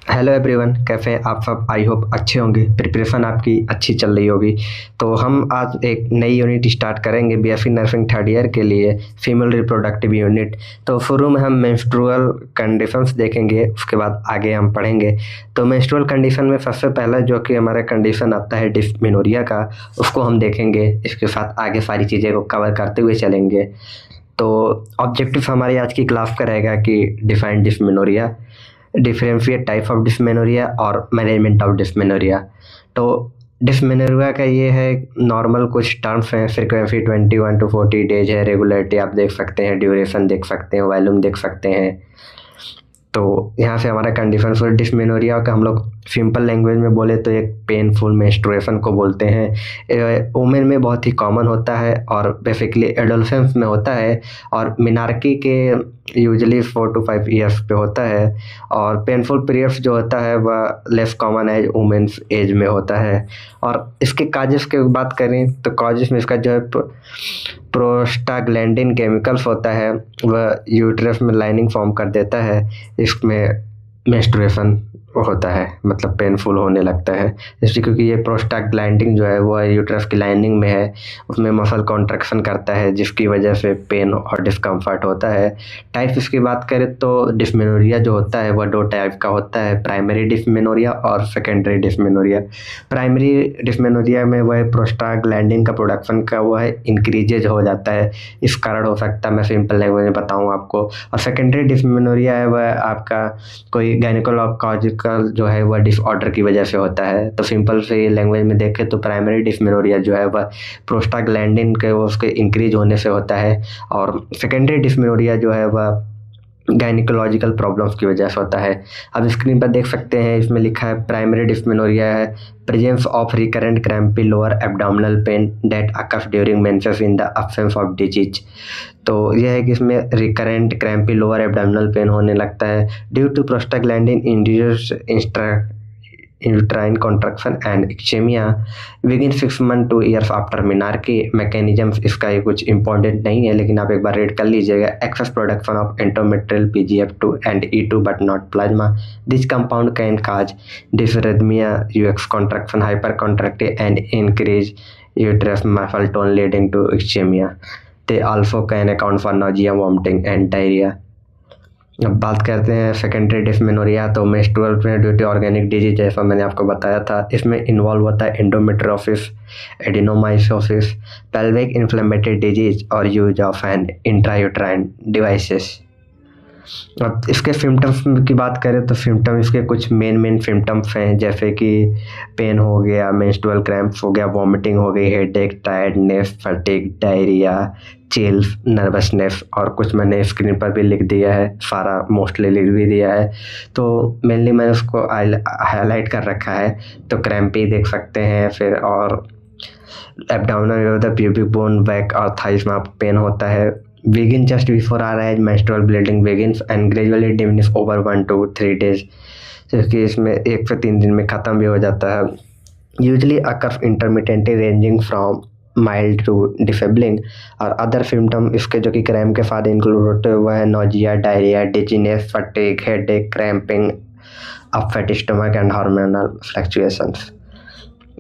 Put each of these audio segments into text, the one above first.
Hello everyone, कैसे हैं आप सब। आई होप अच्छे होंगे। प्रिपरेशन आपकी अच्छी चल रही होगी। तो हम आज एक नई यूनिट स्टार्ट करेंगे बीएससी नर्सिंग थर्ड ईयर के लिए, फीमेल रिप्रोडक्टिव यूनिट। तो शुरू में हम मेंस्ट्रुअल कंडीशंस देखेंगे, उसके बाद आगे हम पढ़ेंगे। तो मेंस्ट्रुअल कंडीशन में सबसे पहला जो कि हमारा कंडीशन आता है डिस्मेनोरिया का, उसको हम देखेंगे। इसके साथ आगे सारी चीज़ें को कवर करते हुए चलेंगे। तो ऑब्जेक्टिव हमारी आज की क्लास का रहेगा कि define dysmenorrhoea, differentiate type of dysmenorrhoea और मैनेजमेंट ऑफ डिस्मेनोरिया। तो डिस्मेनोरिया का ये है, नॉर्मल कुछ टर्म्स हैं। फ्रीक्वेंसी 21 to 40 डेज है, रेगुलरिटी आप देख सकते हैं, ड्यूरेशन देख सकते हैं, वॉल्यूम देख सकते हैं। तो यहाँ से हमारा कंडीशन फॉर डिस्मेनोरिया का हम लोग सिंपल लैंग्वेज में बोले तो एक पेनफुल मेंस्ट्रुएशन को बोलते हैं। वुमेन में बहुत ही कॉमन होता है और बेसिकली एडोलसेंस में होता है, और मिनार्की के यूजली 4 to 5 ईयर्स पे होता है। और पेनफुल पीरियड्स जो होता है वह less common as women's age में होता है। और इसके काजेस की बात करें तो काजेस में इसका जो है प्रोस्टाग्लैंडिन केमिकल्स होता है, वह यूट्रस में लाइनिंग फॉर्म कर देता है। इसमें मेंस्ट्रुएशन होता है, मतलब पेनफुल होने लगता है इसलिए क्योंकि ये प्रोस्टाग्लैंडिन जो है वो यूट्रस की लाइनिंग में है, उसमें मसल कॉन्ट्रैक्शन करता है जिसकी वजह से पेन और डिस्कम्फर्ट होता है। टाइप इसकी बात करें तो डिस्मेनोरिया जो होता है वह दो टाइप का होता है, प्राइमरी डिस्मेनोरिया और सेकेंडरी डिस्मेनोरिया। प्राइमरी डिस्मेनोरिया में वह प्रोस्टाग्लैंडिन का प्रोडक्शन का वो है इंक्रीजेज हो जाता है, इस कारण हो सकता है, मैं सिंपल लैंग्वेज में बताऊँ आपको। और सेकेंडरी डिस्मेनोरिया है वह आपका कोई गायनिकोलॉजिकल जो है वह डिसऑर्डर की वजह से होता है। तो सिंपल से लैंग्वेज में देखें तो प्राइमरी डिस्मेनोरिया जो है वह प्रोस्टाग्लैंडिन के उसके इंक्रीज होने से होता है, और सेकेंडरी डिस्मेनोरिया जो है वह गायनिकोलॉजिकल प्रॉब्लम्स की वजह से होता है। अब स्क्रीन पर देख सकते हैं, इसमें लिखा है प्राइमरी डिस्मेनोरिया है presence of recurrent crampy lower abdominal pain that occurs during menses in the absence of disease. तो यह है कि इसमें recurrent crampy lower abdominal pain होने लगता है due to prostaglandin induced uterine contraction and इक्चेमिया within 6 months to years after menarche. Mechanisms इसका ये कुछ इंपॉर्टेंट नहीं है, लेकिन आप एक बार रीड कर लीजिएगा। Excess production of endometrial PGF2 and E2 but not plasma. This compound can cause dysrhythmia, यूएक्स contraction, hyper contractive and increase uterus muscle tone leading to इक्चेमिया। They also can account for nausea, vomiting and diarrhoea. अब बात करते हैं secondary dysmenorrhoea. तो menstrual due to organic disease जैसा मैंने आपको बताया था, इसमें इन्वॉल्व होता है endometriosis, adenomyosis, pelvic inflammatory disease और use of an intrauterine devices. अब इसके सिम्टम्स की बात करें तो सिम्टम इसके कुछ मेन सिम्टम्स हैं, जैसे कि पेन हो गया, मेंस्ट्रुअल क्रैम्प्स हो गया, वॉमिटिंग हो गई, headache, tiredness, fatigue, diarrhoea, chills, nervousness, और कुछ मैंने स्क्रीन पर भी लिख दिया है, सारा मोस्टली लिख भी दिया है। तो मेनली मैंने उसको हाईलाइट कर रखा है। तो क्रैम्पी देख सकते हैं, फिर और एब्डोमिनल प्यूबिक बोन, बैक और थाइस में आपको पेन होता है। begin just before our age, menstrual bleeding begins and gradually diminish over 1 to 3 days, जबकि इसमें 1 से 3 दिन में ख़त्म भी हो जाता है। Usually occurs intermittently ranging from mild to disabling. और अदर सिम्टम इसके जो कि क्रैम्प के साथ इंक्लूड होते हैं वह है nausea, diarrhoea, dizziness, fatigue, headache, cramping, upset stomach and hormonal fluctuations.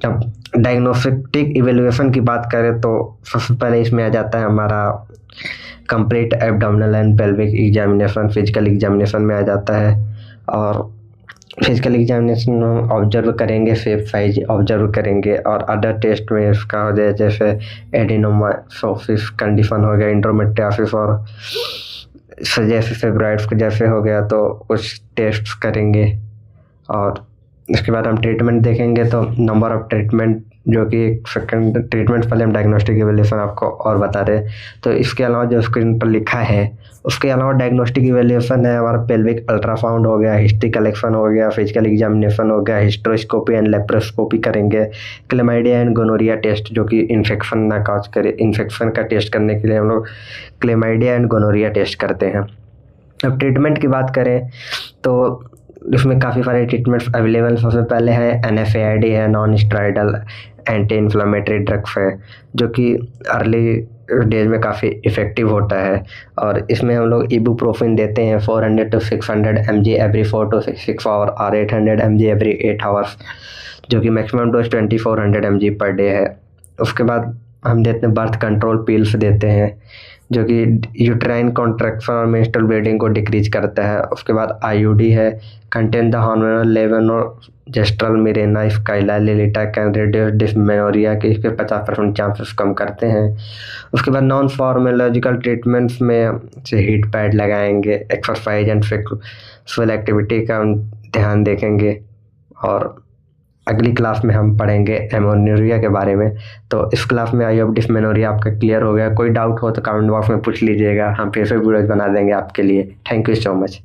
अब डायग्नोस्टिक इवेल्युएशन की बात करें तो सबसे पहले इसमें आ जाता है हमारा complete abdominal and pelvic examination, physical examination में आ जाता है। और फिजिकल एग्जामिनेशन में ऑब्जर्व करेंगे, शेप साइज ऑब्जर्व करेंगे, और अदर टेस्ट में इसका हो जाए जैसे एडिनोमाइसिस कंडीशन हो गया, इंडोमेट्रियोसिस, और जैसे फेब्रॉइड्स के जैसे हो गया तो कुछ टेस्ट करेंगे। और इसके बाद हम ट्रीटमेंट देखेंगे। तो नंबर ऑफ ट्रीटमेंट जो कि एक सेकंड ट्रीटमेंट पहले हम डायग्नोस्टिक इवेल्युएशन आपको और बता रहे। तो इसके अलावा जो स्क्रीन पर लिखा है उसके अलावा डायग्नोस्टिक इवेल्युएशन है हमारा पेल्विक अल्ट्रासाउंड हो गया, हिस्ट्री कलेक्शन हो गया, फिजिकल एग्जामिनेशन हो गया, हिस्ट्रोस्कोपी एंड लेप्रोस्कोपी करेंगे, क्लेमाइडिया एंड गोनोरिया टेस्ट जो कि इन्फेक्शन ना कॉज करे, इन्फेक्शन का टेस्ट करने के लिए हम लोग क्लेमाइडिया एंड गोनोरिया टेस्ट करते हैं। अब ट्रीटमेंट की बात करें तो इसमें काफ़ी सारे ट्रीटमेंट्स अवेलेबल। सबसे पहले है NSAID है, non steroidal anti inflammatory drugs है, जो कि अर्ली डेज में काफ़ी इफ़ेक्टिव होता है। और इसमें हम लोग इबुप्रोफेन देते हैं 400 to 600 mg every 4 to 6 hour और 800 mg एवरी 8 आवर्स, जो कि maximum dose 2400 mg per day है। उसके बाद हम देते हैं बर्थ कंट्रोल पिल्स देते हैं, जो कि यूट्राइन कॉन्ट्रैक्शन और मेंस्ट्रुअल ब्लीडिंग को डिक्रीज करता है। उसके बाद आईयूडी है, contain the hormonal levonorgestrel Mirena Skyla Liletta can reduce dysmenorrhoea के इसके 50% चांसेस कम करते हैं। उसके बाद नॉन फार्माकोलॉजिकल ट्रीटमेंट्स में से हीट पैड लगाएंगे, एक्सरसाइज एंड सेक्सुअल एक्टिविटी का ध्यान देखेंगे। और अगली क्लास में हम पढ़ेंगे एमेनोरिया के बारे में। तो इस क्लास में आई होप डिस्मेनोरिया आपका क्लियर हो गया। कोई डाउट हो तो कमेंट बॉक्स में पूछ लीजिएगा, हम फिर से वीडियोज बना देंगे आपके लिए। Thank you so much.